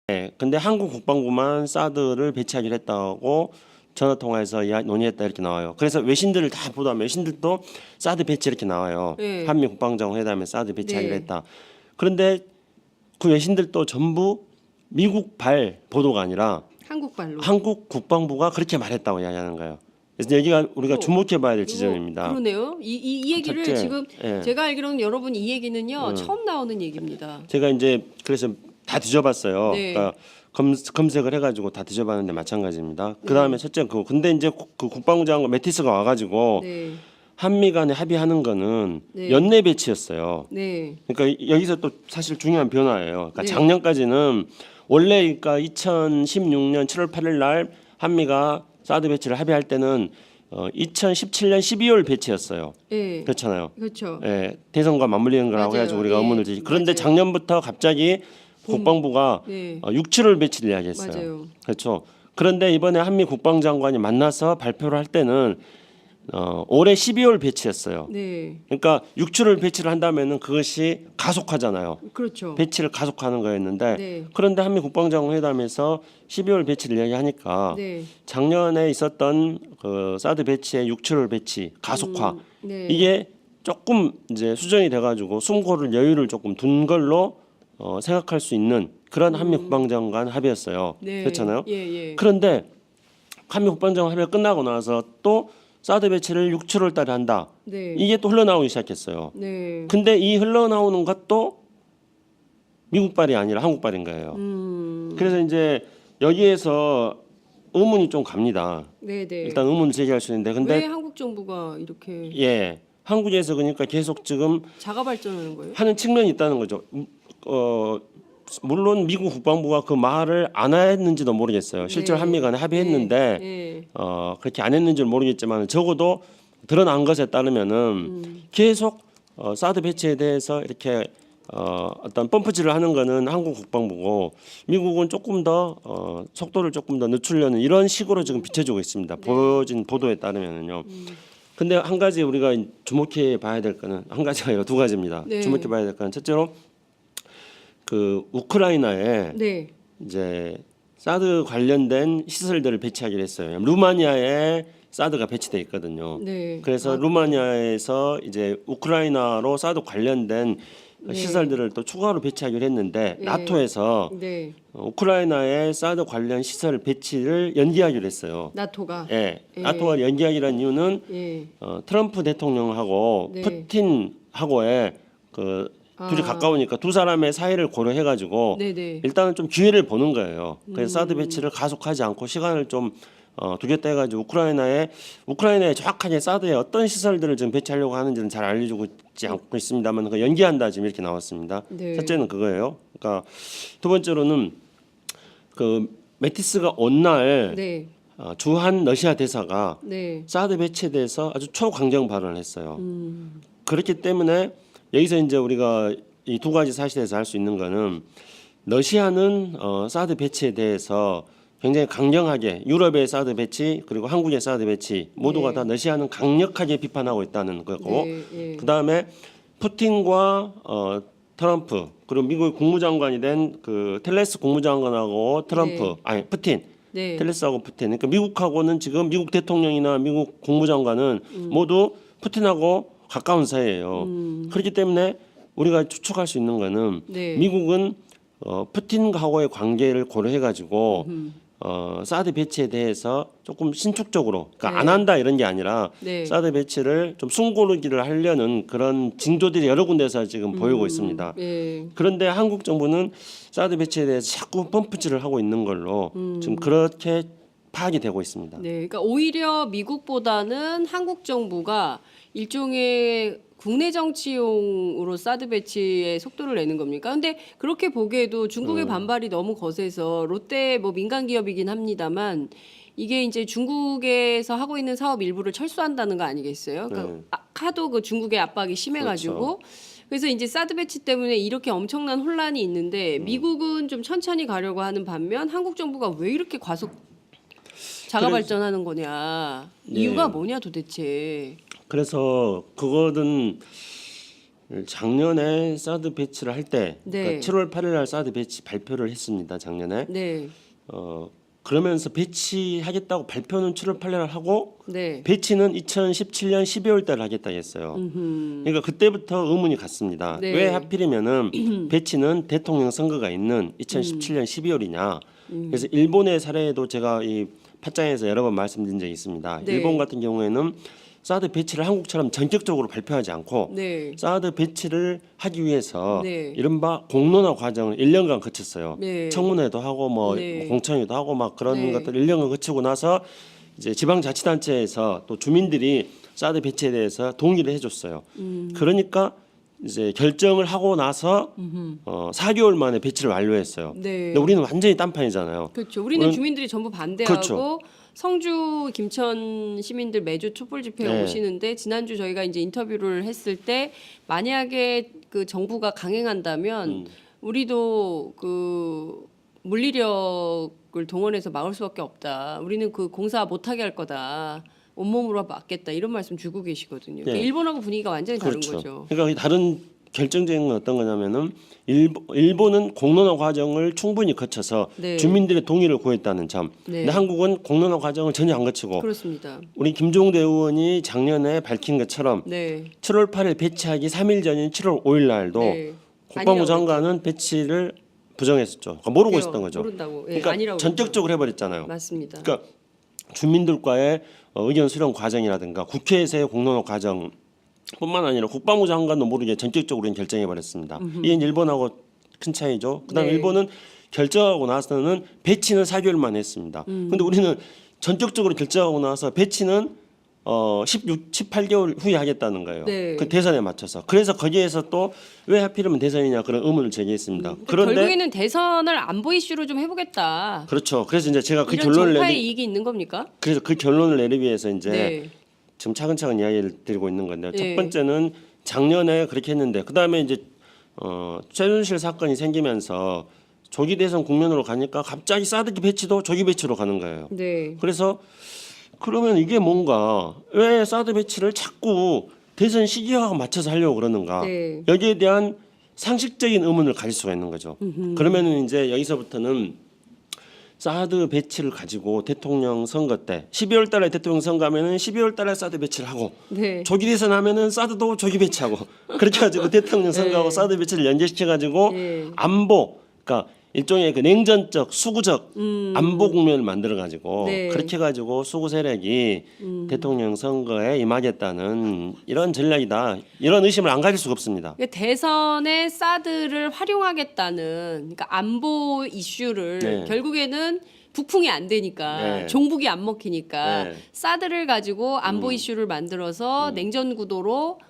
네, 근데 한국 국방부만 사드를 배치하기로 했다고 전화 통화에서 논의했다 이렇게 나와요. 그래서 외신들을 다 보도하면 외신들도 사드 배치 이렇게 나와요. 네. 한미 국방장관회담에 사드 배치하기로 네. 했다. 그런데 그 외신들도 전부 미국발 보도가 아니라 한국발로. 한국 국방부가 그렇게 말했다고 이야기하는 거예요. 그래서 여기가 우리가 주목해봐야 될 지점입니다. 그러네요. 이 얘기를 첫째, 지금 예. 제가 알기로는 여러분 이 얘기는요 처음 나오는 얘기입니다. 제가 이제 그래서 다 뒤져봤어요. 네. 그러니까 검색을 해가지고 다 뒤져봤는데 마찬가지입니다. 그 다음에 첫째 근데 이제 그 국방부 장관 매티스가 와가지고 네. 한미 간에 합의하는 거는 네. 연내 배치였어요. 네. 그러니까 여기서 또 사실 중요한 변화예요. 그러니까 네. 작년까지는 원래 그러니까 2016년 7월 8일 날 한미가 사드 배치를 합의할 때는 2017년 12월 배치였어요. 네. 그렇잖아요. 그렇죠. 예, 대선과 맞물리는 거라고 맞아요. 해가지고 우리가 예. 의문을 제기. 그런데 맞아요. 작년부터 갑자기 국방부가 네. 6, 7월 배치를 이야기했어요. 맞아요. 그렇죠. 그런데 이번에 한미 국방장관이 만나서 발표를 할 때는 올해 12월 배치였어요. 네. 그러니까 6, 7월 배치를 한다면은 그것이 가속화잖아요. 그렇죠. 배치를 가속하는 거였는데 네. 그런데 한미 국방장관 회담에서 12월 배치를 이야기하니까 네. 작년에 있었던 그 사드 배치의 6, 7월 배치 가속화 네. 이게 조금 이제 수정이 돼가지고 숨고를 여유를 조금 둔 걸로 생각할 수 있는 그런 한미 국방장관 합의였어요. 네. 그렇잖아요. 예, 예. 그런데 한미 국방장관 합의가 끝나고 나서 또 사드 배치를 6, 7월 달에 한다. 네. 이게 또 흘러나오기 시작했어요. 네. 근데 이 흘러나오는 것도 미국발이 아니라 한국발인 거예요. 그래서 이제 여기에서 의문이 좀 갑니다. 네, 네. 일단 의문을 제기할 수 있는데 왜 근데 한국 정부가 이렇게 예. 한국에서 그러니까 계속 지금 자가 발전하는 거예요? 하는 측면이 있다는 거죠. 물론 미국 국방부가 그 말을 안 했는지도 모르겠어요. 실제로 네. 한미 간에 합의했는데 네. 그렇게 안 했는지는 모르겠지만 적어도 드러난 것에 따르면은 계속 사드 배치에 대해서 이렇게 어떤 펌프질을 하는 거는 한국 국방부고 미국은 조금 더 속도를 조금 더 늦추려는 이런 식으로 지금 비춰주고 있습니다. 보여진 보도에 따르면은요. 근데 한 가지 우리가 주목해 봐야 될 거는 한 가지가 아니라 두 가지입니다. 네. 주목해 봐야 될 거는 첫째로 그 우크라이나에 네. 이제 사드 관련된 시설들을 배치하기로 했어요. 루마니아에 사드가 배치돼 있거든요. 네. 그래서 루마니아에서 이제 우크라이나로 사드 관련된 네. 시설들을 또 추가로 배치하기로 했는데 네. 나토에서 네. 우크라이나에 사드 관련 시설 배치를 연기하기로 했어요. 나토가. 예, 예. 나토가 연기하기란 이유는 예. 트럼프 대통령하고 네. 푸틴하고의 그 둘이 가까우니까 두 사람의 사이를 고려해가지고 네, 네. 일단은 좀 기회를 보는 거예요. 그래서 사드 배치를 가속하지 않고 시간을 좀 두겠다 해가지고 우크라이나에 정확하게 사드에 어떤 시설들을 지금 배치하려고 하는지는 잘 알려주고 있지 않고 있습니다만 그 연기한다 지금 이렇게 나왔습니다. 네. 첫째는 그거예요. 그러니까 두 번째로는 그 매티스가 온날 네. 주한 러시아 대사가 네. 사드 배치에 대해서 아주 초강경 발언을 했어요. 그렇기 때문에 여기서 이제 우리가 이 두 가지 사실에서 할 수 있는 거는 러시아는 사드 배치에 대해서 굉장히 강경하게 유럽의 사드 배치 그리고 한국의 사드 배치 모두가 네. 다 러시아는 강력하게 비판하고 있다는 거고 네. 예. 그다음에 푸틴과 트럼프 그리고 미국 국무장관이 된 그 텔레스 국무장관하고 트럼프 네. 아니 푸틴 네. 텔레스하고 푸틴 그러니까 미국하고는 지금 미국 대통령이나 미국 국무장관은 모두 푸틴하고 가까운 사이예요. 그렇기 때문에 우리가 추측할 수 있는 거는 네. 미국은 푸틴하고의 관계를 고려해 가지고 사드 배치에 대해서 조금 신축적으로 그러니까 네. 안 한다 이런 게 아니라 네. 사드 배치를 좀 숨고르기를 하려는 그런 징조들이 여러 군데서 지금 보이고 있습니다. 예. 그런데 한국 정부는 사드 배치에 대해서 자꾸 펌프질을 하고 있는 걸로 지금 그렇게 파악이 되고 있습니다. 네. 그러니까 오히려 미국보다는 한국 정부가 일종의 국내 정치용으로 사드 배치에 속도를 내는 겁니까? 근데 그렇게 보기에도 중국의 반발이 너무 거세서 롯데 뭐 민간 기업이긴 합니다만 이게 이제 중국에서 하고 있는 사업 일부를 철수한다는 거 아니겠어요? 그러니까 하도 그 중국의 압박이 심해가지고 그렇죠. 그래서 이제 사드 배치 때문에 이렇게 엄청난 혼란이 있는데 미국은 좀 천천히 가려고 하는 반면 한국 정부가 왜 이렇게 자가 발전하는 거냐? 네. 이유가 뭐냐 도대체? 그래서 그거는 작년에 사드 배치를 할 때 네. 그러니까 7월 8일 날 사드 배치 발표를 했습니다. 작년에. 네. 그러면서 배치하겠다고 발표는 7월 8일 날 하고 네. 배치는 2017년 12월 달 하겠다 했어요. 그러니까 그때부터 의문이 갔습니다. 네. 왜 하필이면은 배치는 대통령 선거가 있는 2017년 12월이냐. 그래서 일본의 사례도 제가 이 팟짱에서 여러 번 말씀드린 적이 있습니다. 네. 일본 같은 경우에는 사드 배치를 한국처럼 전격적으로 발표하지 않고 네. 사드 배치를 하기 위해서 네. 이른바 공론화 과정을 1년간 거쳤어요. 네. 청문회도 하고 뭐 네. 공청회도 하고 막 그런 네. 것들 1년간 거치고 나서 이제 지방자치단체에서 또 주민들이 사드 배치에 대해서 동의를 해줬어요. 그러니까 이제 결정을 하고 나서 4개월 만에 배치를 완료했어요. 네. 근데 우리는 완전히 딴판이잖아요. 그렇죠. 우리는 주민들이 전부 반대하고 그렇죠. 성주 김천 시민들 매주 촛불 집회에 네. 오시는데 지난주 저희가 이제 인터뷰를 했을 때 만약에 그 정부가 강행한다면 우리도 그 물리력을 동원해서 막을 수밖에 없다. 우리는 그 공사 못하게 할 거다. 온몸으로 막겠다 이런 말씀 주고 계시거든요. 네. 일본하고 분위기가 완전히 다른 그렇죠. 거죠. 그러니까 이 다른 결정적인 건 어떤 거냐면은 일본은 공론화 과정을 충분히 거쳐서 네. 주민들의 동의를 구했다는 점. 네. 근데 한국은 공론화 과정을 전혀 안 거치고 그렇습니다. 우리 김종대 의원이 작년에 밝힌 것처럼 네. 7월 8일 배치하기 3일 전인 7월 5일 날도 네. 국방부 아니라고 장관은 배치를 부정했었죠. 그러니까 모르고 그래요. 있었던 거죠. 모른다고. 예, 그러니까 아니라고 전격적으로 해버렸잖아요. 맞습니다. 그러니까 주민들과의 의견 수렴 과정이라든가 국회에서의 공론화 과정 뿐만 아니라 국방부 장관도 모르게 전격적으로 결정해 버렸습니다. 이게 일본하고 큰 차이죠. 그다음에 네. 일본은 결정하고 나서는 배치는 4개월만 했습니다. 근데 우리는 전격적으로 결정하고 나서 배치는 18개월 후에 하겠다는 거예요. 네. 그 대선에 맞춰서. 그래서 거기에서 또 왜 하필이면 대선이냐 그런 의문을 제기했습니다. 그런데 결국에는 대선을 안보 이슈로 좀 해보겠다. 그렇죠. 그래서 이제 제가 그 이런 결론을 정파의 내리 이익이 있는 겁니까? 그래서 그 결론을 내리기 위해서 이제 네. 지금 차근차근 이야기를 드리고 있는 건데요. 네. 첫 번째는 작년에 그렇게 했는데 그다음에 이제 최순실 사건이 생기면서 조기 대선 국면으로 가니까 갑자기 사드 배치도 조기 배치로 가는 거예요. 네. 그래서 그러면 이게 뭔가 왜 사드 배치를 자꾸 대선 시기와 맞춰서 하려고 그러는가? 네. 여기에 대한 상식적인 의문을 가질 수가 있는 거죠. 그러면은 이제 여기서부터는 사드 배치를 가지고 대통령 선거 때 12월 달에 대통령 선거하면은 12월 달에 사드 배치를 하고 네. 조기 대선 하면은 사드도 조기 배치하고 그렇게 가지고 대통령 선거하고 네. 사드 배치를 연계시켜 가지고 네. 안보 그러니까 일종의 그 냉전적 수구적 안보 국면을 만들어 가지고 네. 그렇게 가지고 수구 세력이 대통령 선거에 임하겠다는 이런 전략이다. 이런 의심을 안 가질 수가 없습니다. 그러니까 대선에 사드를 활용하겠다는 그러니까 안보 이슈를 네. 결국에는 북풍이 안 되니까 네. 종북이 안 먹히니까 네. 사드를 가지고 안보 이슈를 만들어서 냉전 구도로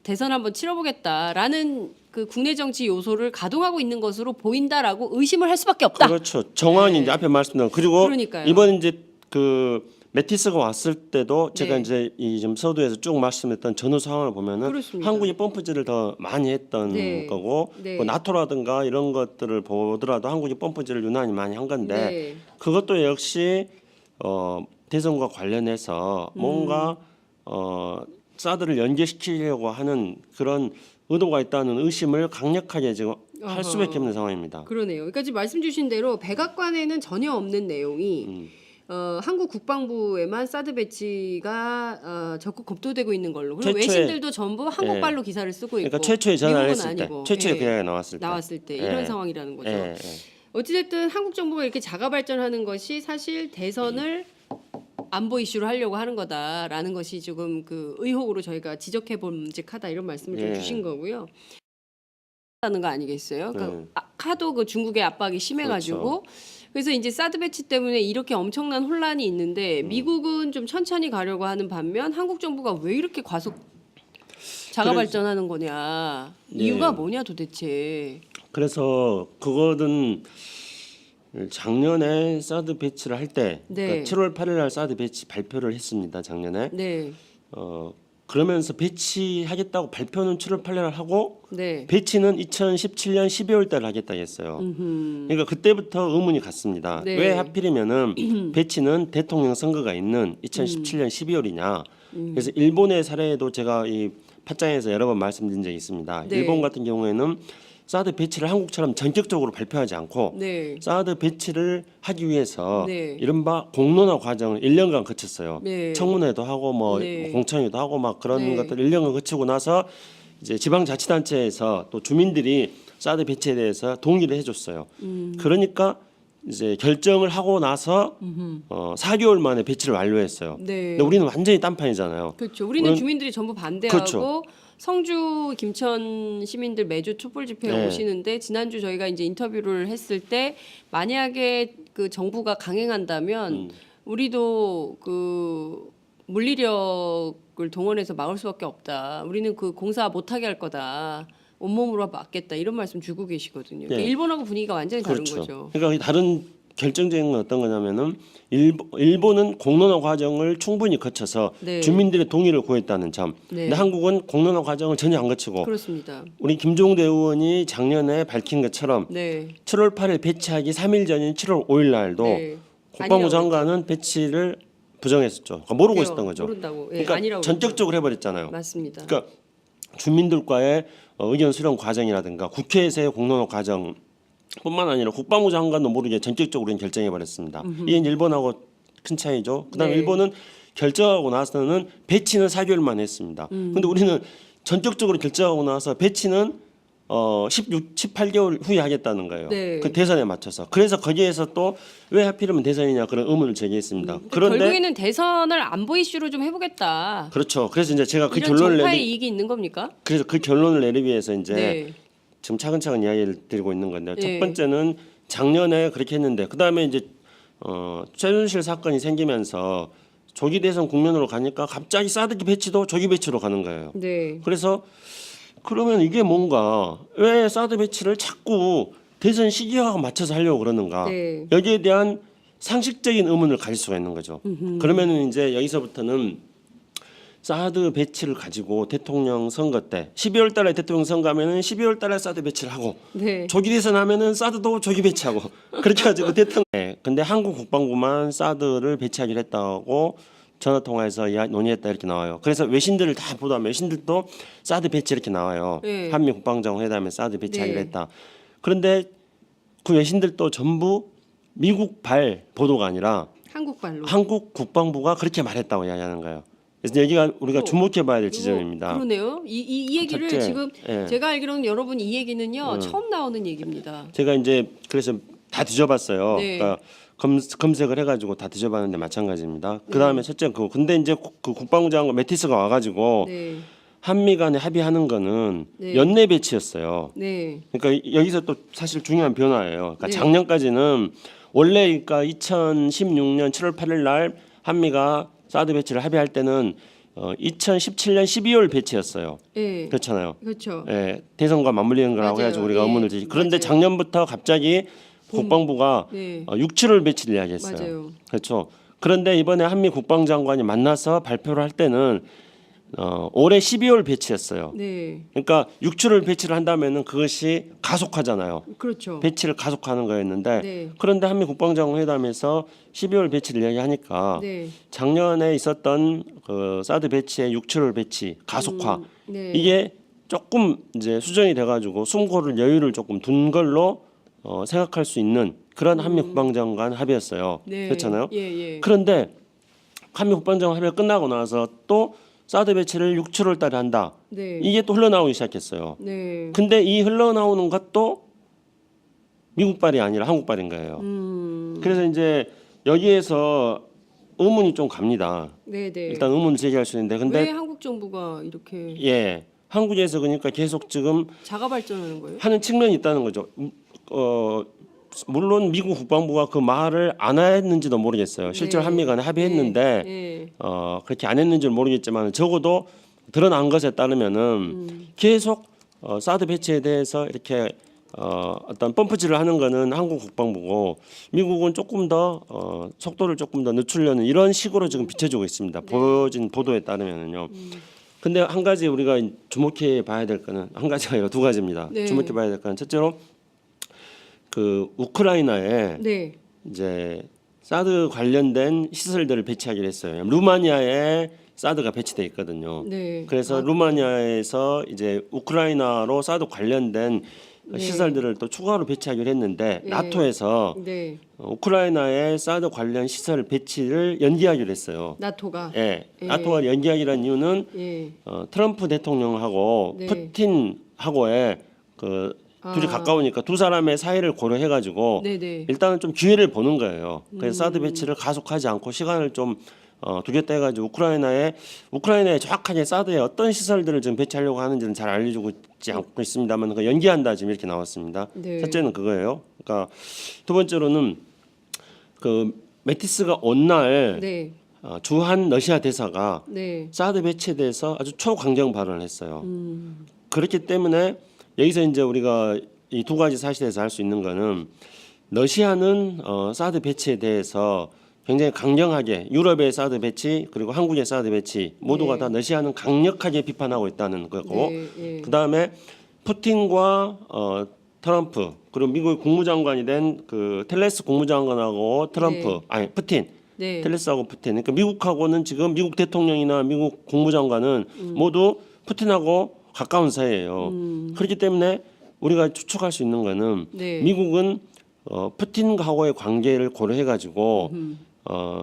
대선 한번 치러보겠다라는 그 국내 정치 요소를 가동하고 있는 것으로 보인다라고 의심을 할 수밖에 없다. 그렇죠. 정황이 이제 앞에 말씀드린 그리고 그러니까요. 이번 이제 그 매티스가 왔을 때도 제가 네. 이제 이 좀 서두에서 쭉 말씀했던 전후 상황을 보면은 그렇습니다. 한국이 펌프질을 더 많이 했던 네. 거고 네. 뭐 나토라든가 이런 것들을 보더라도 한국이 펌프질을 유난히 많이 한 건데 네. 그것도 역시 대선과 관련해서 뭔가 사드를 연계시키려고 하는 그런 의도가 있다는 의심을 강력하게 지금 할 어허. 수밖에 없는 상황입니다. 그러네요. 그러니까 지금 말씀 주신 대로 백악관에는 전혀 없는 내용이 한국 국방부에만 사드 배치가 적극 검토되고 있는 걸로. 그리고 최초에- 외신들도 전부 한국발로 예. 기사를 쓰고 있고. 그러니까 최초에 전화를 미국은 했을 때, 아니고. 최초에 예. 그 이야기가 나왔을 때, 나왔을 때 예. 이런 상황이라는 거죠. 예, 예. 어찌됐든 한국 정부가 이렇게 자가 발전하는 것이 사실 대선을 안보 이슈로 하려고 하는 거다라는 것이 조금 그 의혹으로 저희가 지적해 볼직하다 이런 말씀을 좀 예. 주신 거고요. 하는 거 아니겠어요? 그러니까 네. 하도 그 중국의 압박이 심해가지고 그렇죠. 그래서 이제 사드 배치 때문에 이렇게 엄청난 혼란이 있는데 미국은 좀 천천히 가려고 하는 반면 한국 정부가 왜 이렇게 과속 자가 그래서- 발전하는 거냐 네. 이유가 뭐냐 도대체. 그래서 그거는 작년에 사드 배치를 할 때, 네. 그러니까 7월 8일 날 사드 배치 발표를 했습니다. 작년에. 네, 그러면서 배치하겠다고 발표는 7월 8일 날 하고 네. 배치는 2017년 12월 달 하겠다 했어요. 그러니까 그때부터 의문이 갔습니다. 네. 왜 하필이면은 배치는 대통령 선거가 있는 2017년 12월이냐. 그래서 일본의 사례도 제가 이 팟짱에서 여러 번 말씀드린 적이 있습니다. 네. 일본 같은 경우에는 사드 배치를 한국처럼 전격적으로 발표하지 않고 네. 사드 배치를 하기 위해서 네. 이른바 공론화 과정을 1년간 거쳤어요. 네. 청문회도 하고 뭐 네. 공청회도 하고 막 그런 네. 것들을 1년간 거치고 나서 이제 지방자치단체에서 또 주민들이 사드 배치에 대해서 동의를 해줬어요. 그러니까 이제 결정을 하고 나서 4개월 만에 배치를 완료했어요. 네. 근데 우리는 완전히 딴판이잖아요. 그렇죠. 우리는 주민들이 전부 반대하고 그렇죠. 성주 김천 시민들 매주 촛불 집회에 네. 오시는데 지난주 저희가 이제 인터뷰를 했을 때 만약에 그 정부가 강행한다면 우리도 그 물리력을 동원해서 막을 수밖에 없다. 우리는 그 공사 못하게 할 거다. 온몸으로 막겠다. 이런 말씀 주고 계시거든요. 그러니까 네. 일본하고 분위기가 완전히 다른 그렇죠. 거죠. 그러니까 다른 결정적인 건 어떤 거냐면은 일본은 공론화 과정을 충분히 거쳐서 네. 주민들의 동의를 구했다는 점. 네. 근데 한국은 공론화 과정을 전혀 안 거치고 그렇습니다. 우리 김종대 의원이 작년에 밝힌 것처럼 네. 7월 8일 배치하기 3일 전인 7월 5일 날도 네. 국방부 아니라고 장관은 배치를 부정했었죠. 그러니까 모르고 그래요. 있었던 거죠. 모른다고. 예, 그러니까 아니라고 전격적으로 해버렸잖아요. 맞습니다. 그러니까 주민들과의 의견 수렴 과정이라든가 국회에서의 공론화 과정 뿐만 아니라 국방부 장관도 모르게 전격적으로 결정해 버렸습니다. 이게 일본하고 큰 차이죠. 그다음에 네. 일본은 결정하고 나서는 배치는 4개월만 했습니다. 근데 우리는 전격적으로 결정하고 나서 배치는 18개월 후에 하겠다는 거예요. 네. 그 대선에 맞춰서. 그래서 거기에서 또 왜 하필이면 대선이냐 그런 의문을 제기했습니다. 그러니까 결국에는 대선을 안보 이슈로 좀 해보겠다. 그렇죠. 그래서 이제 제가 그 이런 결론을 정파의 이익이 있는 겁니까? 그래서 그 결론을 내리기 위해서 이제 네. 지금 차근차근 이야기를 드리고 있는 건데요. 네. 첫 번째는 작년에 그렇게 했는데 그 다음에 이제 최순실 사건이 생기면서 조기 대선 국면으로 가니까 갑자기 사드 배치도 조기 배치로 가는 거예요. 네. 그래서 그러면 이게 뭔가 왜 사드 배치를 자꾸 대선 시기와 맞춰서 하려고 그러는가? 네. 여기에 대한 상식적인 의문을 가질 수가 있는 거죠. 그러면은 이제 여기서부터는 사드 배치를 가지고 대통령 선거 때 12월 달에 대통령 선거하면은 12월 달에 사드 배치를 하고 네. 조기 대선 하면은 사드도 조기 배치하고 그렇게 가지고 대통령. 네. 근데 한국 국방부만 사드를 배치하기로 했다고 전화 통화에서 논의했다 이렇게 나와요. 그래서 외신들을 다 보도하면 외신들도 사드 배치 이렇게 나와요. 네. 한미 국방장 회담에 사드 배치하기로 네. 했다. 그런데 그 외신들도 전부 미국발 보도가 아니라 한국발로. 한국 국방부가 그렇게 말했다고 이야기하는 거예요. 그래서 여기가 우리가 주목해봐야 될 지점입니다. 그러네요. 이 얘기를 첫째, 지금 예. 제가 알기로는 여러분 이 얘기는요 처음 나오는 얘기입니다. 제가 이제 그래서 다 뒤져봤어요. 네. 그러니까 검색을 해가지고 다 뒤져봤는데 마찬가지입니다. 그 네. 다음에 첫째 근데 이제 그 국방부 장관 매티스가 와가지고 네. 한미 간에 합의하는 거는 네. 연내 배치였어요. 네. 그러니까 여기서 또 사실 중요한 변화예요. 그러니까 네. 작년까지는 원래 그러니까 2016년 7월 8일 날 한미가 사드 배치를 합의할 때는 2017년 12월 배치였어요. 네. 그렇잖아요. 그렇죠. 예, 대선과 맞물리는 거라고 맞아요. 해가지고 우리가 예. 의문을 드리. 그런데 맞아요. 작년부터 갑자기 국방부가 네. 6, 7월 배치를 이야기했어요. 맞아요. 그렇죠. 그런데 이번에 한미 국방장관이 만나서 발표를 할 때는 올해 12월 배치였어요. 네. 그러니까 6, 7월 배치를 한다면은 그것이 가속화잖아요. 그렇죠. 배치를 가속하는 거였는데 네. 그런데 한미 국방장관 회담에서 12월 배치를 이야기하니까 네. 작년에 있었던 그 사드 배치의 6, 7월 배치 가속화 네. 이게 조금 이제 수정이 돼가지고 숨고를 여유를 조금 둔 걸로 생각할 수 있는 그런 한미 국방장관 합의였어요. 네. 그렇잖아요. 예, 예. 그런데 한미 국방장관 합의가 끝나고 나서 또 사드 배치를 6, 7월 달에 한다. 네. 이게 또 흘러나오기 시작했어요. 네. 근데 이 흘러나오는 것도 미국발이 아니라 한국발인 거예요. 그래서 이제 여기에서 의문이 좀 갑니다. 네, 네. 일단 의문을 제기할 수 있는데 왜 근데 한국 정부가 이렇게 예 한국에서 그러니까 계속 지금 자가 발전하는 거예요? 하는 측면이 있다는 거죠. 물론 미국 국방부가 그 말을 안 했는지도 모르겠어요. 실제로 네. 한미 간에 합의했는데 네. 그렇게 안 했는지는 모르겠지만 적어도 드러난 것에 따르면은 계속 사드 배치에 대해서 이렇게 어떤 펌프질을 하는 거는 한국 국방부고 미국은 조금 더 속도를 조금 더 늦추려는 이런 식으로 지금 비춰지고 있습니다. 보여진 보도에 따르면은요. 근데 한 가지 우리가 주목해 봐야 될 거는 한 가지가 아니라 두 가지입니다. 네. 주목해 봐야 될 거는 첫째로 그 우크라이나에 네. 이제 사드 관련된 시설들을 배치하기로 했어요. 루마니아에 사드가 배치돼 있거든요. 네. 그래서 루마니아에서 이제 우크라이나로 사드 관련된 네. 시설들을 또 추가로 배치하기로 했는데 네. 나토에서 네. 우크라이나에 사드 관련 시설 배치를 연기하기로 했어요. 나토가. 예, 예. 나토가 연기하기란 이유는 예. 트럼프 대통령하고 네. 푸틴하고의 그 둘이 아. 가까우니까 두 사람의 사이를 고려해가지고 네네. 일단은 좀 기회를 보는 거예요. 그래서 사드 배치를 가속하지 않고 시간을 좀 두겠다 해가지고 우크라이나에 정확하게 사드에 어떤 시설들을 지금 배치하려고 하는지는 잘 알려주고 있지 않고 있습니다만 그 연기한다 지금 이렇게 나왔습니다. 네. 첫째는 그거예요. 그러니까 두 번째로는 그 메티스가 온 날 네. 주한 러시아 대사가 네. 사드 배치에 대해서 아주 초강경 발언을 했어요. 그렇기 때문에 여기서 이제 우리가 이 두 가지 사실에서 알 수 있는 거는 러시아는 사드 배치에 대해서 굉장히 강경하게 유럽의 사드 배치 그리고 한국의 사드 배치 모두가 네. 다 러시아는 강력하게 비판하고 있다는 거고 네. 예. 그다음에 푸틴과 트럼프 그리고 미국 국무장관이 된 그 텔레스 국무장관하고 트럼프 네. 아니 푸틴 네. 텔레스하고 푸틴 그러니까 미국하고는 지금 미국 대통령이나 미국 국무장관은 모두 푸틴하고 가까운 사이예요. 그렇기 때문에 우리가 추측할 수 있는 거는 네. 미국은 푸틴하고의 관계를 고려해 가지고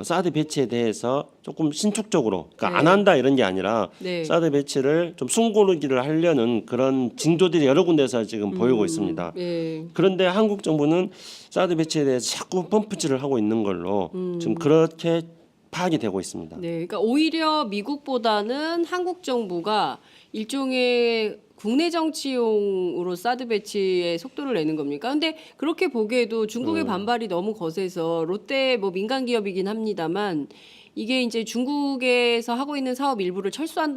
사드 배치에 대해서 조금 신축적으로 그러니까 네. 안 한다 이런 게 아니라 네. 사드 배치를 좀 숨고르기를 하려는 그런 징조들이 여러 군데서 지금 보이고 있습니다. 예. 그런데 한국 정부는 사드 배치에 대해서 자꾸 펌프질을 하고 있는 걸로 지금 그렇게 파악이 되고 있습니다. 네. 그러니까 오히려 미국보다는 한국 정부가 일종의 국내 정치용으로 사드 배치에 속도를 내는 겁니까? 근데 그렇게 보기에도 중국의 반발이 너무 거세서 롯데 뭐 민간 기업이긴 합니다만 이게 이제 중국에서 하고 있는 사업 일부를 철수한다.